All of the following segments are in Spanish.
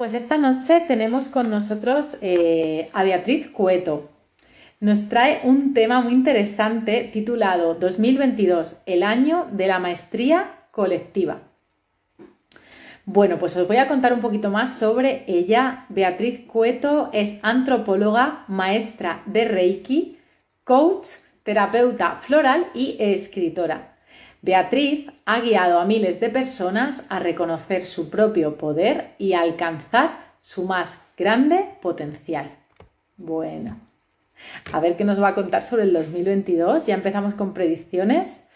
pues esta noche tenemos con nosotros a Beatriz Cueto. Nos trae un tema muy interesante titulado 2022, el año de la maestría colectiva. Bueno, pues os voy a contar un poquito más sobre ella. Beatriz Cueto es antropóloga, maestra de Reiki, coach, terapeuta floral y escritora. Beatriz ha guiado a miles de personas a reconocer su propio poder y a alcanzar su más grande potencial. Bueno, a ver qué nos va a contar sobre el 2022. Ya empezamos con predicciones.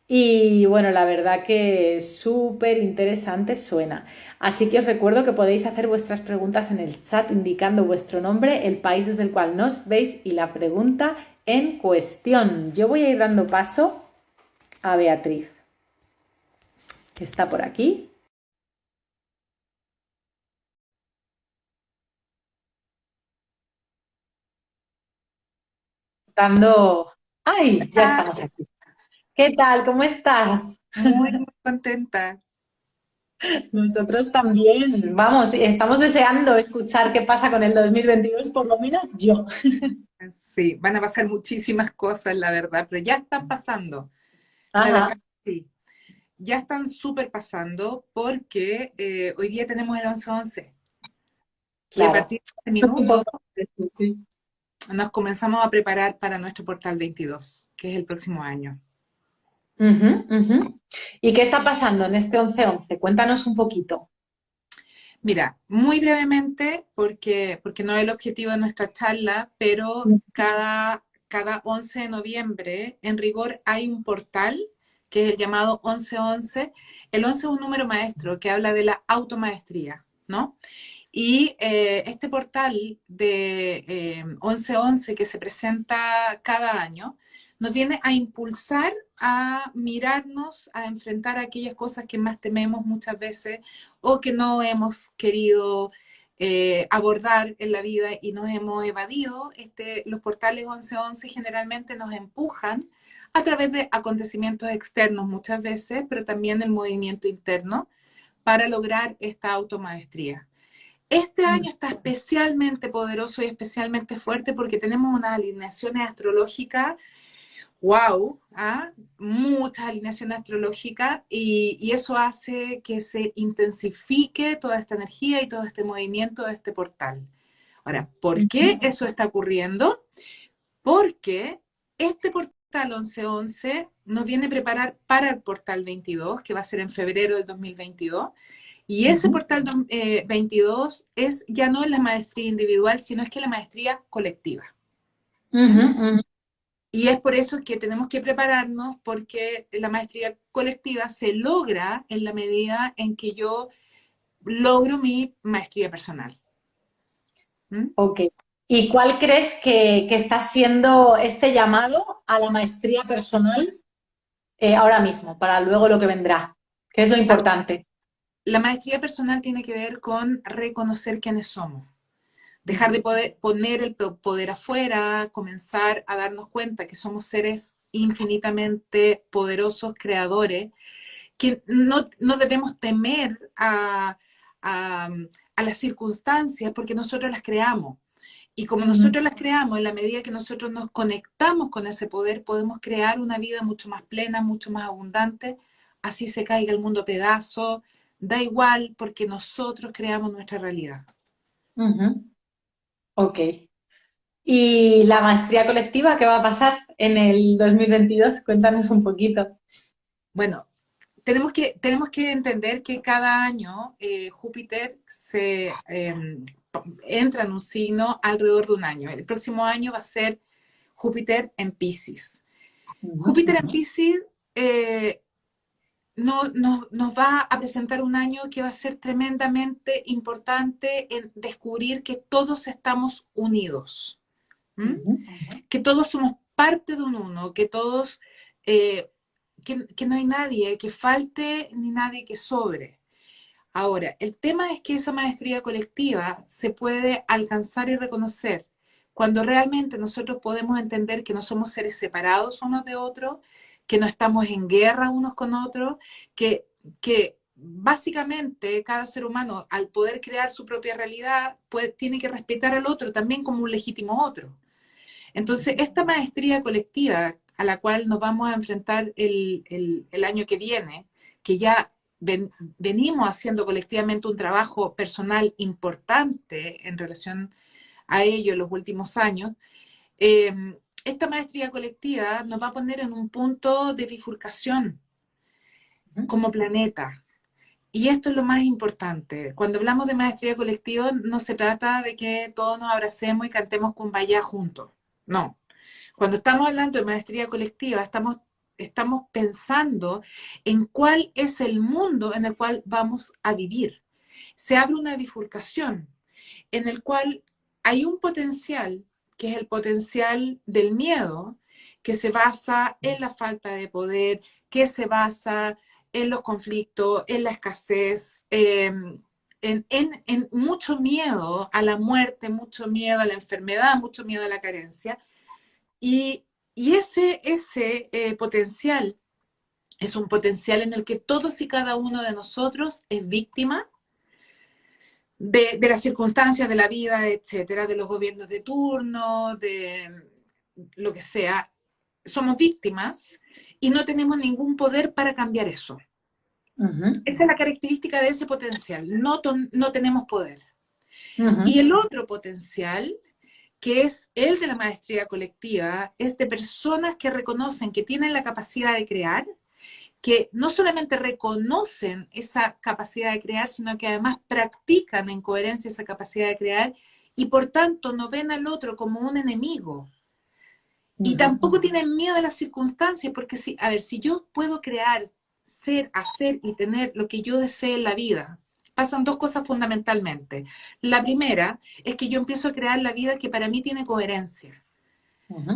Y bueno, la verdad que súper interesante suena. Así que os recuerdo que podéis hacer vuestras preguntas en el chat indicando vuestro nombre, el país desde el cual nos veis y la pregunta en cuestión. Yo voy a ir dando paso a Beatriz, que está por aquí. Dando... ¡Ay! Ya Ah, estamos aquí. ¿Qué tal? ¿Cómo estás? muy, muy contenta. Nosotros también. Vamos, estamos deseando escuchar qué pasa con el 2022, por lo menos yo. Sí, van a pasar muchísimas cosas, la verdad, pero ya están pasando. La verdad, Ajá, sí. Ya están súper pasando porque hoy día tenemos el 11-11 y a claro. partir de este minuto Sí. nos comenzamos a preparar para nuestro portal 22, que es el próximo año. Ujú, ujú. ¿Y qué está pasando en este 11-11? Cuéntanos un poquito. Mira, muy brevemente, porque no es el objetivo de nuestra charla, pero cada 11 de noviembre, en rigor, hay un portal que es el llamado 11-11. El 11 es un número maestro que habla de la automaestría, ¿no? Y este portal de 11-11 que se presenta cada año nos viene a impulsar a mirarnos, a enfrentar aquellas cosas que más tememos muchas veces o que no hemos querido abordar en la vida y nos hemos evadido. Los portales 11-11 generalmente nos empujan a través de acontecimientos externos muchas veces, pero también el movimiento interno para lograr esta automaestría. Este año está especialmente poderoso y especialmente fuerte porque tenemos unas alineaciones astrológicas, wow, ¿ah? Muchas alineaciones astrológicas y eso hace que se intensifique toda esta energía y todo este movimiento de este portal. Ahora, ¿por qué Ujú, eso está ocurriendo? Porque este portal 11-11 nos viene a preparar para el portal 22, que va a ser en febrero del 2022. Y ese ujú, portal 22 es ya no la maestría individual, sino es que la maestría colectiva. ujú, ¿Mm? ujú. Y es por eso que tenemos que prepararnos porque la maestría colectiva se logra en la medida en que yo logro mi maestría personal. ¿Mm? Ok. ¿Y cuál crees que está siendo este llamado a la maestría personal ahora mismo, para luego lo que vendrá? ¿Qué es lo A ver, importante? la maestría personal tiene que ver con reconocer quiénes somos. Dejar de Ujú, poder poner el poder afuera, comenzar a darnos cuenta que somos seres infinitamente poderosos, creadores, que no debemos temer a, a las circunstancias porque nosotros las creamos. Y como ujú, nosotros las creamos, en la medida que nosotros nos conectamos con ese poder, podemos crear una vida mucho más plena, mucho más abundante. Así se caiga el mundo a pedazos, da igual porque nosotros creamos nuestra realidad. ujú. Ok. ¿Y la maestría colectiva qué va a pasar en el 2022? Cuéntanos un poquito. Bueno, tenemos que entender que cada año Júpiter entra en un signo alrededor de un año. El próximo año va a ser Júpiter en Pisces. Ujú, Júpiter en ujú, Pisces nos va a presentar un año que va a ser tremendamente importante en descubrir que todos estamos unidos. ¿M? ujú, Que todos somos parte de un uno, eh, que no hay nadie que falte ni nadie que sobre. Ahora, el tema es que esa maestría colectiva se puede alcanzar y reconocer cuando realmente nosotros podemos entender que no somos seres separados unos de otros, que no estamos en guerra unos con otros, que básicamente cada ser humano, al poder crear su propia realidad, tiene que respetar al otro también como un legítimo otro. Entonces, esta maestría colectiva a la cual nos vamos a enfrentar el año que viene, que ya venimos haciendo colectivamente un trabajo personal importante en relación a ello en los últimos años, eh, esta maestría colectiva nos va a poner en un punto de bifurcación como planeta. Y esto es lo más importante. Cuando hablamos de maestría colectiva, no se trata de que todos nos abracemos y cantemos Kumbaya juntos. No. Cuando estamos hablando de maestría colectiva, estamos pensando en cuál es el mundo en el cual vamos a vivir. Se abre una bifurcación en el cual hay un potencial, que es el potencial del miedo, que se basa en la falta de poder, que se basa en los conflictos, en la escasez, en mucho miedo a la muerte, mucho miedo a la enfermedad, mucho miedo a la carencia. Y, y ese potencial es un potencial en el que todos y cada uno de nosotros es víctima de las circunstancias de la vida, etcétera, de los gobiernos de turno, de lo que sea. Somos víctimas y no tenemos ningún poder para cambiar eso. Esa es la característica de ese potencial, no tenemos poder. Y el otro potencial, que es el de la maestría colectiva, es de personas que reconocen que tienen la capacidad de crear, que no solamente reconocen esa capacidad de crear, sino que además practican en coherencia esa capacidad de crear y por tanto no ven al otro como un enemigo. Y tampoco tienen miedo a las circunstancias, porque si yo puedo crear, ser, hacer y tener lo que yo desee en la vida, pasan dos cosas fundamentalmente. La primera es que yo empiezo a crear la vida que para mí tiene coherencia.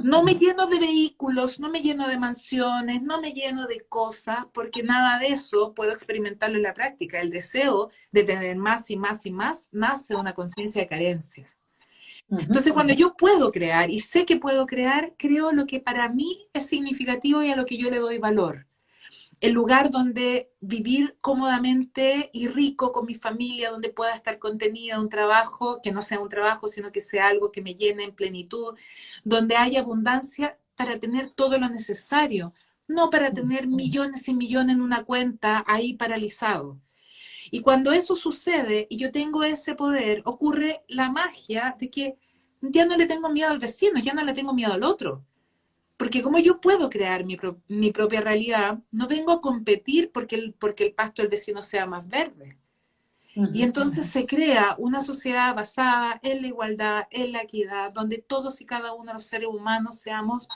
No me lleno de vehículos, no me lleno de mansiones, no me lleno de cosas, porque nada de eso puedo experimentarlo en la práctica. El deseo de tener más y más y más nace de una conciencia de carencia. Entonces, cuando yo puedo crear y sé que puedo crear, creo lo que para mí es significativo y a lo que yo le doy valor. El lugar donde vivir cómodamente y rico con mi familia, donde pueda estar contenida, un trabajo que no sea un trabajo, sino que sea algo que me llene en plenitud, donde haya abundancia para tener todo lo necesario, no para tener millones y millones en una cuenta ahí paralizado. Y cuando eso sucede y yo tengo ese poder, ocurre la magia de que ya no le tengo miedo al vecino, ya no le tengo miedo al otro. Porque como yo puedo crear mi propia realidad, no vengo a competir porque el pasto del vecino sea más verde. Y entonces se crea una sociedad basada en la igualdad, en la equidad, donde todos y cada uno de los seres humanos seamos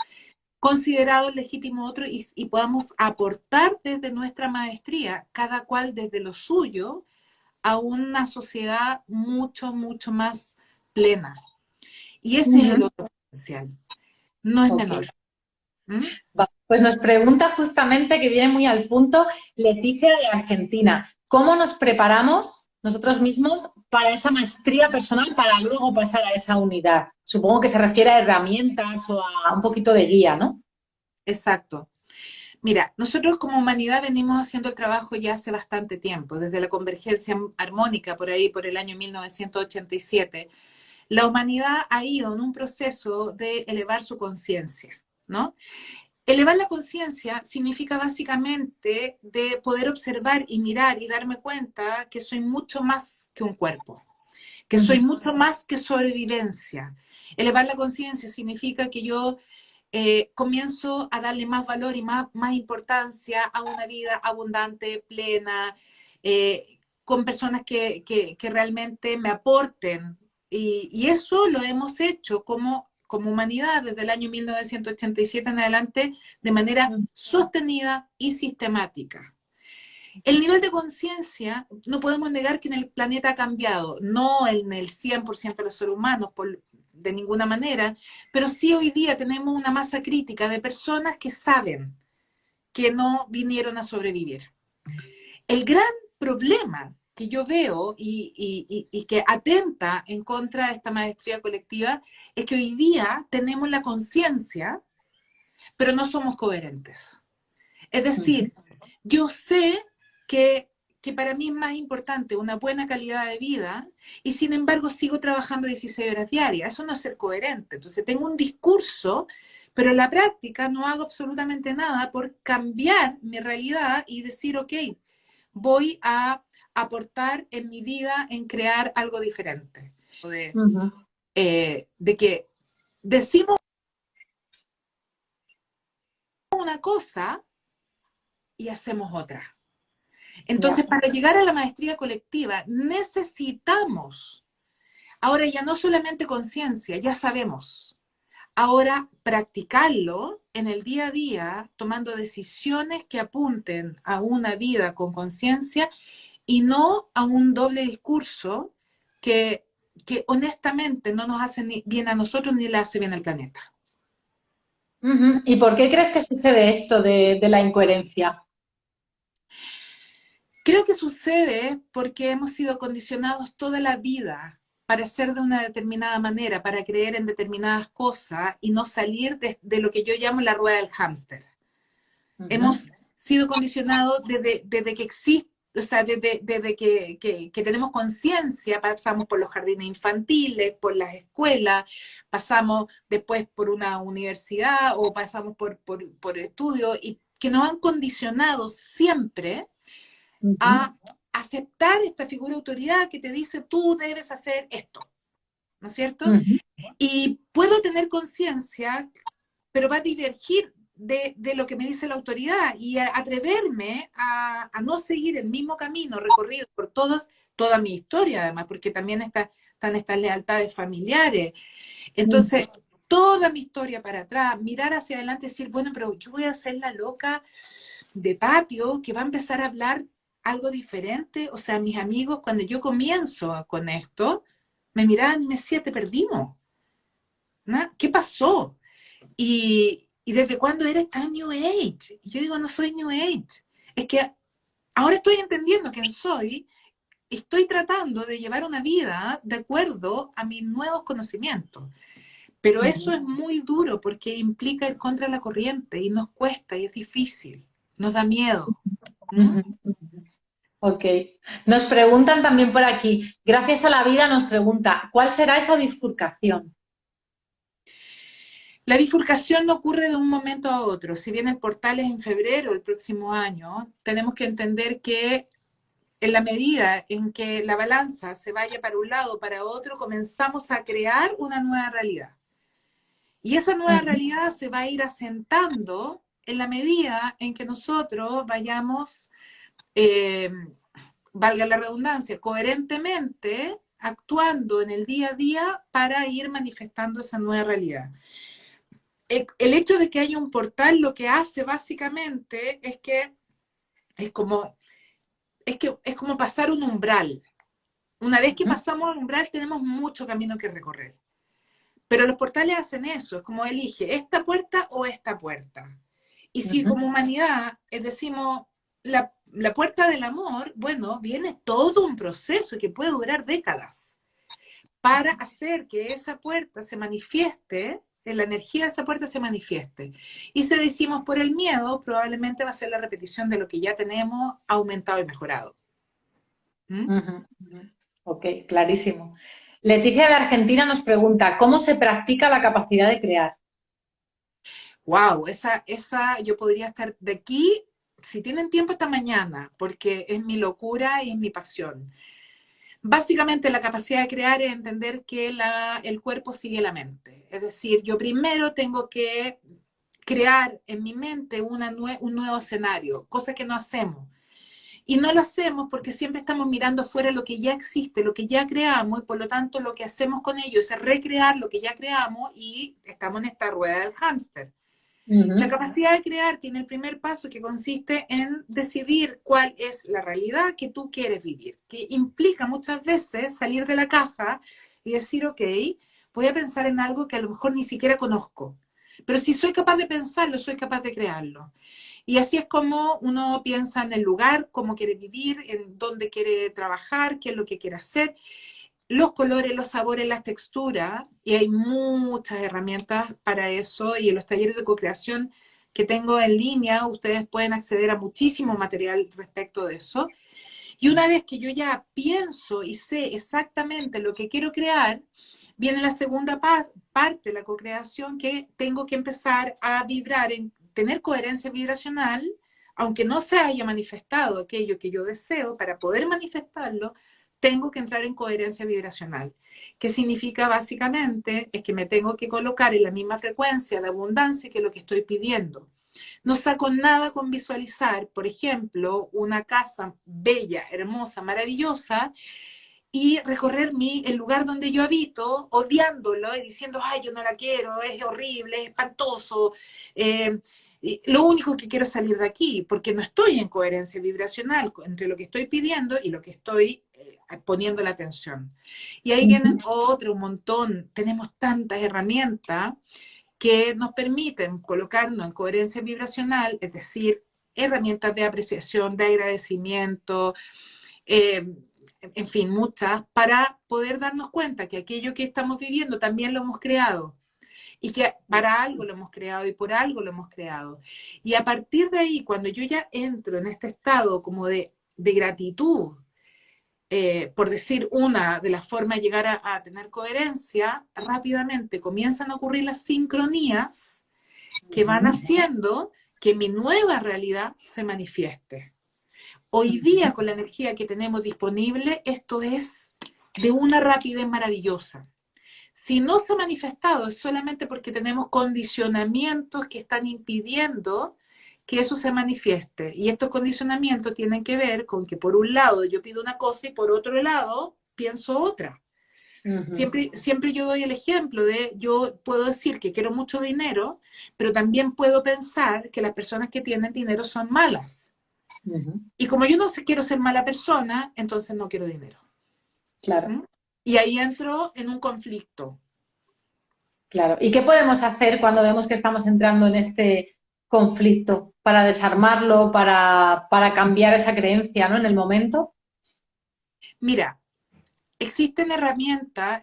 considerados legítimos otros y podamos aportar desde nuestra maestría, cada cual desde lo suyo, a una sociedad mucho, mucho más plena. Y ese es el otro potencial. No es menor. ¿Mm? Pues nos pregunta justamente, que viene muy al punto, Leticia de Argentina, ¿cómo nos preparamos nosotros mismos para esa maestría personal para luego pasar a esa unidad? Supongo que se refiere a herramientas o a un poquito de guía, ¿no? Exacto. Mira, nosotros como humanidad venimos haciendo el trabajo ya hace bastante tiempo, desde la convergencia armónica por ahí, por el año 1987. La humanidad ha ido en un proceso de elevar su conciencia, ¿no? Elevar la conciencia significa básicamente de poder observar y mirar y darme cuenta que soy mucho más que un cuerpo, que soy mucho más que sobrevivencia. Elevar la conciencia significa que yo comienzo a darle más valor y más importancia a una vida abundante, plena, con personas que realmente me aporten. Y eso lo hemos hecho como humanidad desde el año 1987 en adelante de manera sostenida y sistemática. El nivel de conciencia, no podemos negar que en el planeta ha cambiado, no en el 100% de los seres humanos, de ninguna manera, pero sí hoy día tenemos una masa crítica de personas que saben que no vinieron a sobrevivir. El gran problema que yo veo y que atenta en contra de esta maestría colectiva es que hoy día tenemos la conciencia, pero no somos coherentes. Es decir, yo sé que que para mí es más importante una buena calidad de vida y sin embargo sigo trabajando 16 horas diarias. Eso no es ser coherente. Entonces tengo un discurso, pero en la práctica no hago absolutamente nada por cambiar mi realidad y decir, ok, voy a aportar en mi vida en crear algo diferente. Ujú. De que decimos una cosa y hacemos otra. Entonces, Ya. para llegar a la maestría colectiva, necesitamos, ahora ya no solamente conciencia, ya sabemos, ahora practicarlo en el día a día, tomando decisiones que apunten a una vida con conciencia y no a un doble discurso que honestamente no nos hace ni bien a nosotros ni le hace bien al planeta. Ujú. ¿Y por qué crees que sucede esto de la incoherencia? Creo que sucede porque hemos sido condicionados toda la vida para ser de una determinada manera, para creer en determinadas cosas y no salir de lo que yo llamo la rueda del hámster. Ujú. Hemos sido condicionados desde que existe, o sea, desde que tenemos conciencia, pasamos por los jardines infantiles, por las escuelas, pasamos después por una universidad o pasamos por estudios y que nos han condicionado siempre Ujú. a aceptar esta figura de autoridad que te dice tú debes hacer esto, ¿no es cierto? Ujú. Y puedo tener conciencia, pero va a divergir de lo que me dice la autoridad y atreverme a no seguir el mismo camino recorrido por toda mi historia, además, porque también están estas lealtades familiares. Ujú. Entonces, toda mi historia para atrás, mirar hacia adelante y decir, bueno, pero yo voy a ser la loca de patio que va a empezar a hablar algo diferente. O sea, mis amigos, cuando yo comienzo con esto, me miraban y me decían, te perdimos, ¿no? ¿Qué pasó? Y desde cuándo eres tan New Age. Y yo digo, no soy New Age. Es que ahora estoy entendiendo quién soy, estoy tratando de llevar una vida de acuerdo a mis nuevos conocimientos. Pero eso Ujú. es muy duro porque implica ir contra la corriente y nos cuesta y es difícil, nos da miedo. ¿Mm? Ujú. Ok. Nos preguntan también por aquí, gracias a la vida nos pregunta, ¿cuál será esa bifurcación? La bifurcación no ocurre de un momento a otro. Si bien el portal es en febrero del próximo año, tenemos que entender que en la medida en que la balanza se vaya para un lado o para otro, comenzamos a crear una nueva realidad. Y esa nueva Ujú. realidad se va a ir asentando en la medida en que nosotros vayamos, eh, valga la redundancia, coherentemente actuando en el día a día para ir manifestando esa nueva realidad. El hecho de que haya un portal lo que hace básicamente es que es como, es como pasar un umbral. Una vez que Ujú. pasamos el umbral tenemos mucho camino que recorrer. Pero los portales hacen eso, es como elige esta puerta o esta puerta. Y si Ujú. como humanidad decimos la puerta del amor, bueno, viene todo un proceso que puede durar décadas para hacer que esa puerta se manifieste, la energía de esa puerta se manifieste. Y si decimos por el miedo, probablemente va a ser la repetición de lo que ya tenemos aumentado y mejorado. ¿Mm? Ujú. Ujú. Ok, clarísimo. Leticia de Argentina nos pregunta, ¿cómo se practica la capacidad de crear? Wow, yo podría estar de aquí, si tienen tiempo, esta mañana, porque es mi locura y es mi pasión. Básicamente la capacidad de crear es entender que el cuerpo sigue la mente. Es decir, yo primero tengo que crear en mi mente un nuevo escenario, cosa que no hacemos. Y no lo hacemos porque siempre estamos mirando fuera lo que ya existe, lo que ya creamos, y por lo tanto lo que hacemos con ello es recrear lo que ya creamos y estamos en esta rueda del hámster. La Ujú. capacidad de crear tiene el primer paso que consiste en decidir cuál es la realidad que tú quieres vivir, que implica muchas veces salir de la caja y decir, ok, voy a pensar en algo que a lo mejor ni siquiera conozco, pero si soy capaz de pensarlo, soy capaz de crearlo. Y así es como uno piensa en el lugar, cómo quiere vivir, en dónde quiere trabajar, qué es lo que quiere hacer, los colores, los sabores, las texturas, y hay muchas herramientas para eso, y en los talleres de co-creación que tengo en línea, ustedes pueden acceder a muchísimo material respecto de eso. Y una vez que yo ya pienso y sé exactamente lo que quiero crear, viene la segunda parte, la co-creación, que tengo que empezar a vibrar, en tener coherencia vibracional, aunque no se haya manifestado aquello que yo deseo, para poder manifestarlo, tengo que entrar en coherencia vibracional. ¿Qué significa básicamente? Es que me tengo que colocar en la misma frecuencia de abundancia que lo que estoy pidiendo. No saco nada con visualizar, por ejemplo, una casa bella, hermosa, maravillosa, y recorrer el lugar donde yo habito, odiándolo y diciendo, ay, yo no la quiero, es horrible, es espantoso. Lo único que quiero es salir de aquí, porque no estoy en coherencia vibracional entre lo que estoy pidiendo y lo que estoy poniendo la atención. Y ahí vienen un montón, tenemos tantas herramientas que nos permiten colocarnos en coherencia vibracional, es decir, herramientas de apreciación, de agradecimiento, eh, en fin, muchas, para poder darnos cuenta que aquello que estamos viviendo también lo hemos creado y que para algo lo hemos creado y por algo lo hemos creado. Y a partir de ahí, cuando yo ya entro en este estado como de gratitud, por decir una de las formas de llegar a tener coherencia, rápidamente comienzan a ocurrir las sincronías que van haciendo que mi nueva realidad se manifieste. Hoy día, con la energía que tenemos disponible, esto es de una rapidez maravillosa. Si no se ha manifestado es solamente porque tenemos condicionamientos que están impidiendo que eso se manifieste. Y estos condicionamientos tienen que ver con que por un lado yo pido una cosa y por otro lado pienso otra. Siempre yo doy el ejemplo de, yo puedo decir que quiero mucho dinero, pero también puedo pensar que las personas que tienen dinero son malas. Y como yo no quiero ser mala persona, entonces no quiero dinero. Claro. ¿Mm? Y ahí entro en un conflicto. Claro. ¿Y qué podemos hacer cuando vemos que estamos entrando en este conflicto para desarmarlo, para cambiar esa creencia, ¿no? En el momento. Mira, existen herramientas,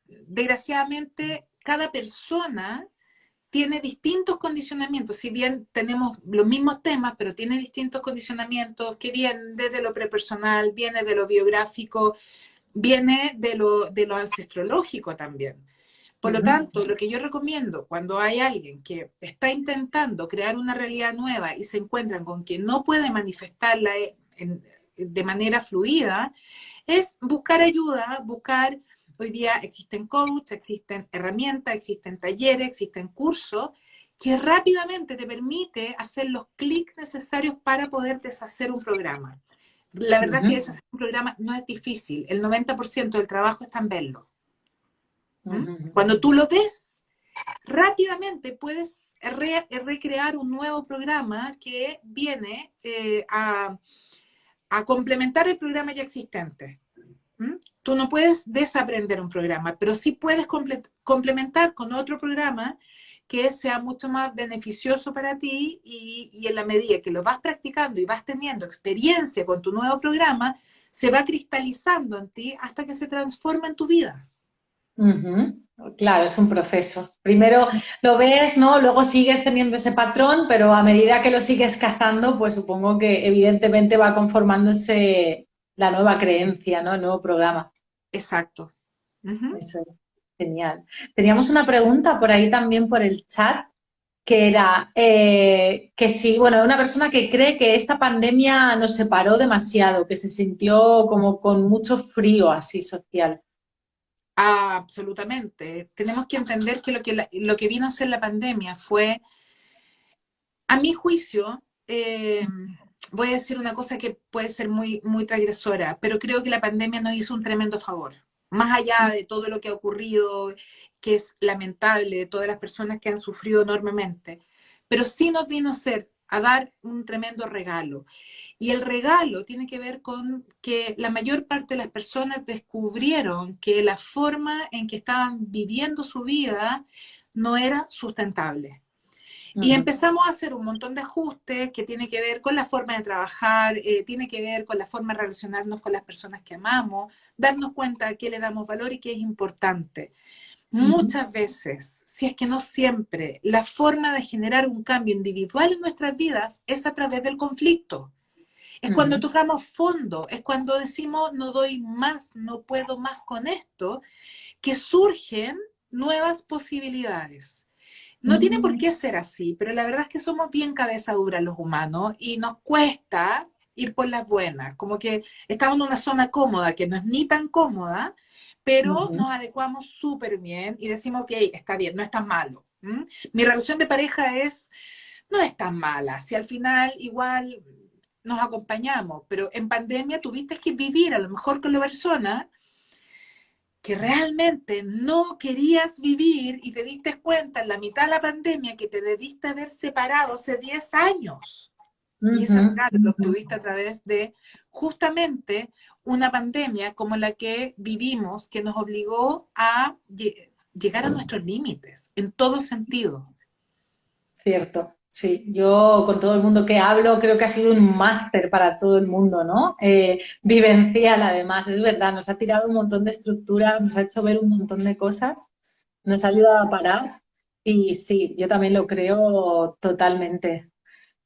desgraciadamente cada persona tiene distintos condicionamientos, si bien tenemos los mismos temas, pero tiene distintos condicionamientos que vienen desde lo prepersonal, viene de lo biográfico, viene de lo ancestrológico también. Por lo tanto, lo que yo recomiendo cuando hay alguien que está intentando crear una realidad nueva y se encuentran con que no puede manifestarla de manera fluida, es buscar ayuda, buscar, hoy día existen coaches, existen herramientas, existen talleres, existen cursos, que rápidamente te permite hacer los clics necesarios para poder deshacer un programa. La verdad es que deshacer un programa no es difícil, el 90% del trabajo está en verlo. Cuando tú lo ves, rápidamente puedes recrear un nuevo programa que viene a complementar el programa ya existente. Tú no puedes desaprender un programa, pero sí puedes complementar con otro programa que sea mucho más beneficioso para ti y en la medida que lo vas practicando y vas teniendo experiencia con tu nuevo programa, se va cristalizando en ti hasta que se transforma en tu vida. Claro, es un proceso. Primero lo ves, ¿no? Luego sigues teniendo ese patrón, pero a medida que lo sigues cazando, pues supongo que evidentemente va conformándose la nueva creencia, ¿no? El nuevo programa. Exacto. Eso es genial. Teníamos una pregunta por ahí también por el chat, que era que si, bueno, una persona que cree que esta pandemia nos separó demasiado, que se sintió como con mucho frío así social. Ah, absolutamente. Tenemos que entender que lo que vino a ser la pandemia fue, a mi juicio, voy a decir una cosa que puede ser muy, muy transgresora, pero creo que la pandemia nos hizo un tremendo favor. Más allá de todo lo que ha ocurrido, que es lamentable, de todas las personas que han sufrido enormemente, pero sí nos vino a dar un tremendo regalo. Y el regalo tiene que ver con que la mayor parte de las personas descubrieron que la forma en que estaban viviendo su vida no era sustentable. Y empezamos a hacer un montón de ajustes que tiene que ver con la forma de trabajar, tiene que ver con la forma de relacionarnos con las personas que amamos, darnos cuenta de qué le damos valor y qué es importante. Muchas veces, si es que no siempre, la forma de generar un cambio individual en nuestras vidas es a través del conflicto. Es cuando Ujú, tocamos fondo, es cuando decimos no doy más, no puedo más con esto, que surgen nuevas posibilidades. No tiene por ujú, qué ser así, pero la verdad es que somos bien cabeza dura los humanos y nos cuesta ir por las buenas, como que estamos en una zona cómoda que no es ni tan cómoda, pero ujú. nos adecuamos súper bien y decimos, ok, está bien, no es tan malo. ¿M? Mi relación de pareja no es tan mala, si al final igual nos acompañamos, pero en pandemia tuviste que vivir a lo mejor con la persona que realmente no querías vivir y te diste cuenta en la mitad de la pandemia que te debiste haber separado hace 10 años. Y ese Ujú, regalo lo ujú. obtuviste a través de justamente una pandemia como la que vivimos, que nos obligó a llegar a nuestros límites, en todo sentido. Cierto, sí. Yo con todo el mundo que hablo creo que ha sido un máster para todo el mundo, ¿no? Vivencial además, es verdad, nos ha tirado un montón de estructura, nos ha hecho ver un montón de cosas, nos ha ayudado a parar y sí, yo también lo creo totalmente.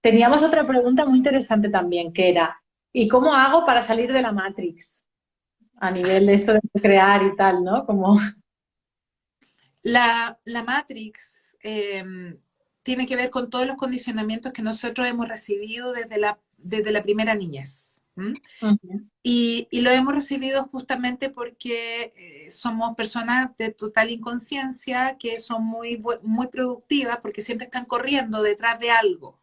Teníamos otra pregunta muy interesante también, que era, ¿y cómo hago para salir de la Matrix? A nivel de esto de crear y tal, ¿no? Como... La Matrix tiene que ver con todos los condicionamientos que nosotros hemos recibido desde la primera niñez. ¿M? Ujú, Y lo hemos recibido justamente porque somos personas de total inconsciencia que son muy productivas porque siempre están corriendo detrás de algo.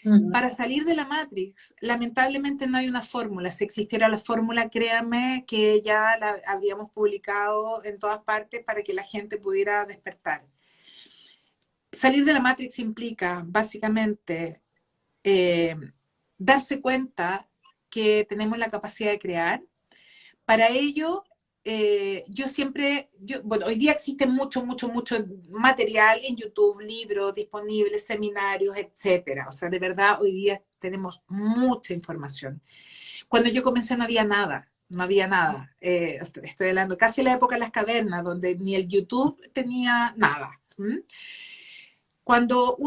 ujú, Para salir de la Matrix, lamentablemente no hay una fórmula. Si existiera la fórmula, créanme que ya la habríamos publicado en todas partes para que la gente pudiera despertar. Salir de la Matrix implica básicamente eh, darse cuenta que tenemos la capacidad de crear. Para ello, bueno, hoy día existe mucho material en YouTube, libros disponibles, seminarios, etcétera. O sea, de verdad, hoy día tenemos mucha información. Cuando yo comencé no había nada, no había nada. Estoy hablando casi la época de las cavernas, donde ni el YouTube tenía nada. ¿M? Cuando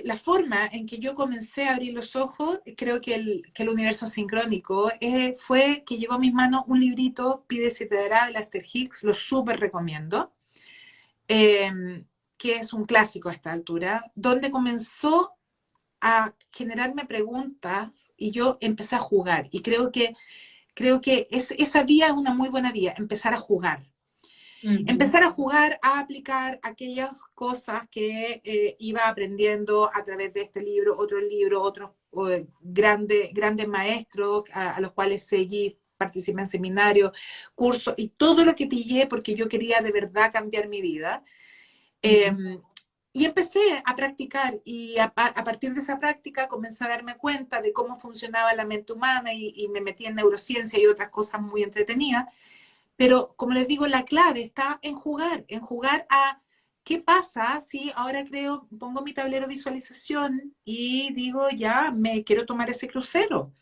la forma en que yo comencé a abrir los ojos, creo que el universo sincrónico, fue que llegó a mis manos un librito, Pide si te dará, de Lester Hicks, lo súper recomiendo, eh, que es un clásico a esta altura, donde comenzó a generarme preguntas y yo empecé a jugar. Y creo que esa vía es una muy buena vía, empezar a jugar. ujú, Empezar a jugar, a aplicar aquellas cosas que iba aprendiendo a través de este libro, otros grandes maestros a los cuales seguí, participé en seminarios, cursos y todo lo que pillé porque yo quería de verdad cambiar mi vida. Eh, ujú. y empecé a practicar y a partir de esa práctica comencé a darme cuenta de cómo funcionaba la mente humana y me metí en neurociencia y otras cosas muy entretenidas. Pero como les digo, la clave está en jugar a qué pasa si ahora pongo mi tablero de visualización y digo, ya, me quiero tomar ese crucero.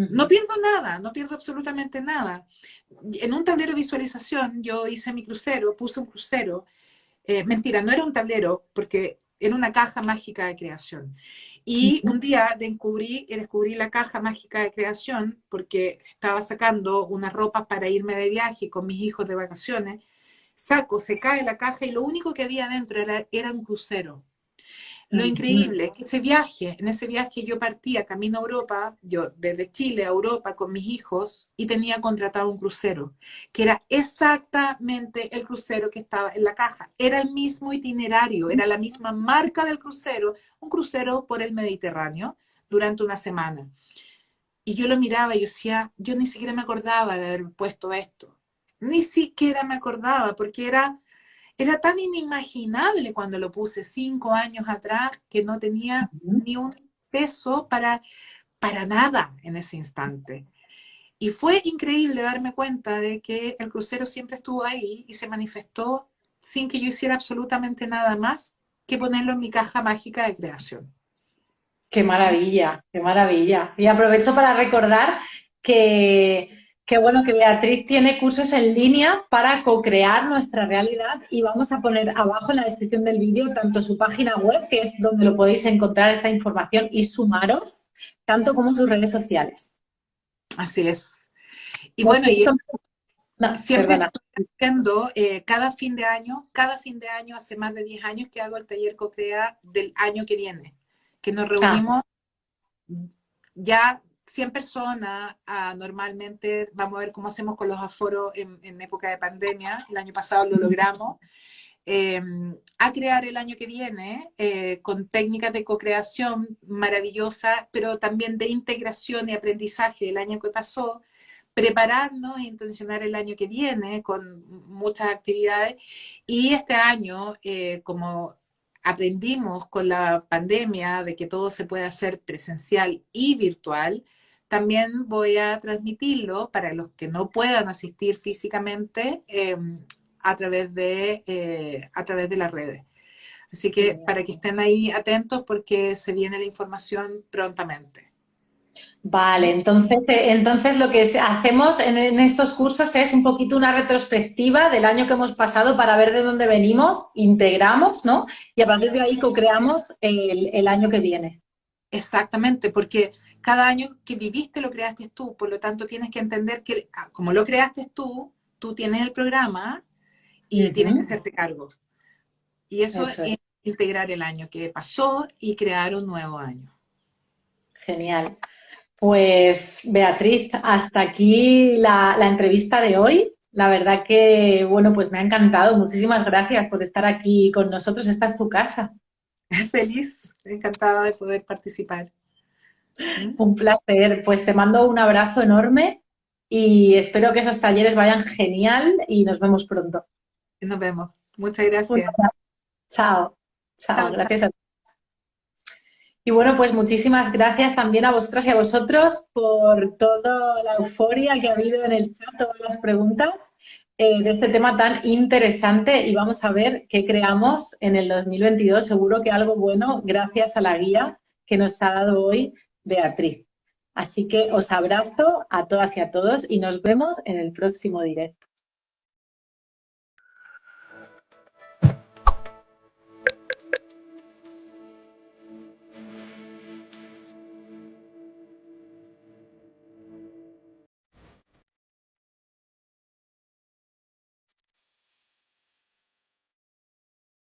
No Ujú, pierdo nada, no pierdo absolutamente nada. En un tablero de visualización yo hice mi crucero, puse un crucero. Mentira, no era un tablero, porque era una caja mágica de creación. Y ujú, un día descubrí la caja mágica de creación porque estaba sacando unas ropas para irme de viaje con mis hijos de vacaciones. Saco, se cae la caja y lo único que había dentro era un crucero. Lo ujú. increíble es que en ese viaje yo partía camino a Europa, yo desde Chile a Europa con mis hijos y tenía contratado un crucero, que era exactamente el crucero que estaba en la caja. Era el mismo itinerario, era la misma marca del crucero, un crucero por el Mediterráneo durante una semana. Y yo lo miraba y yo decía, yo ni siquiera me acordaba de haber puesto esto. Ni siquiera me acordaba porque era tan inimaginable cuando lo puse 5 años atrás que no tenía Ujú. ni un peso para nada en ese instante. Y fue increíble darme cuenta de que el crucero siempre estuvo ahí y se manifestó sin que yo hiciera absolutamente nada más que ponerlo en mi caja mágica de creación. Qué maravilla, qué maravilla. Y aprovecho para recordar que Qué bueno que Beatriz tiene cursos en línea para co-crear nuestra realidad y vamos a poner abajo en la descripción del vídeo tanto su página web, que es donde lo podéis encontrar esta información y sumaros, tanto como sus redes sociales. Así es. Y Hemos bueno, y visto... No, siempre perdona. estoy haciendo, cada fin de año, hace más de 10 años que hago el taller CoCrea del año que viene, que nos Ah, reunimos ya 100 personas, normalmente vamos a ver cómo hacemos con los aforos en época de pandemia, el año pasado lo logramos, eh, a crear el año que viene con técnicas de co-creación maravillosas, pero también de integración y aprendizaje del año que pasó, prepararnos e intencionar el año que viene con muchas actividades. Y este año, como aprendimos con la pandemia de que todo se puede hacer presencial y virtual, también voy a transmitirlo para los que no puedan asistir físicamente a través de las redes. Así que para que estén ahí atentos porque se viene la información prontamente. vale, entonces lo que hacemos en estos cursos es un poquito una retrospectiva del año que hemos pasado para ver de dónde venimos, integramos, ¿no? Y a partir de ahí co-creamos el año que viene. Exactamente, porque cada año que viviste lo creaste tú, por lo tanto tienes que entender que como lo creaste tú tienes el programa y tienes que Ujú, hacerte cargo. Y eso eso es. es integrar el año que pasó y crear un nuevo año. Genial. Pues Beatriz, hasta aquí la entrevista de hoy. La verdad que, bueno, pues me ha encantado. Muchísimas gracias por estar aquí con nosotros. Esta es tu casa. Feliz, encantada de poder participar. ¿Mm? Un placer. Pues te mando un abrazo enorme y espero que esos talleres vayan genial y nos vemos pronto. Nos vemos. Muchas Un gracias. abrazo. Chao. Chao. Chao, Gracias chao. a ti. Y bueno, pues muchísimas gracias también a vosotras y a vosotros por toda la euforia que ha habido en el chat, todas las preguntas de este tema tan interesante y vamos a ver qué creamos en el 2022. Seguro que algo bueno gracias a la guía que nos ha dado hoy Beatriz. Así que os abrazo a todas y a todos y nos vemos en el próximo directo.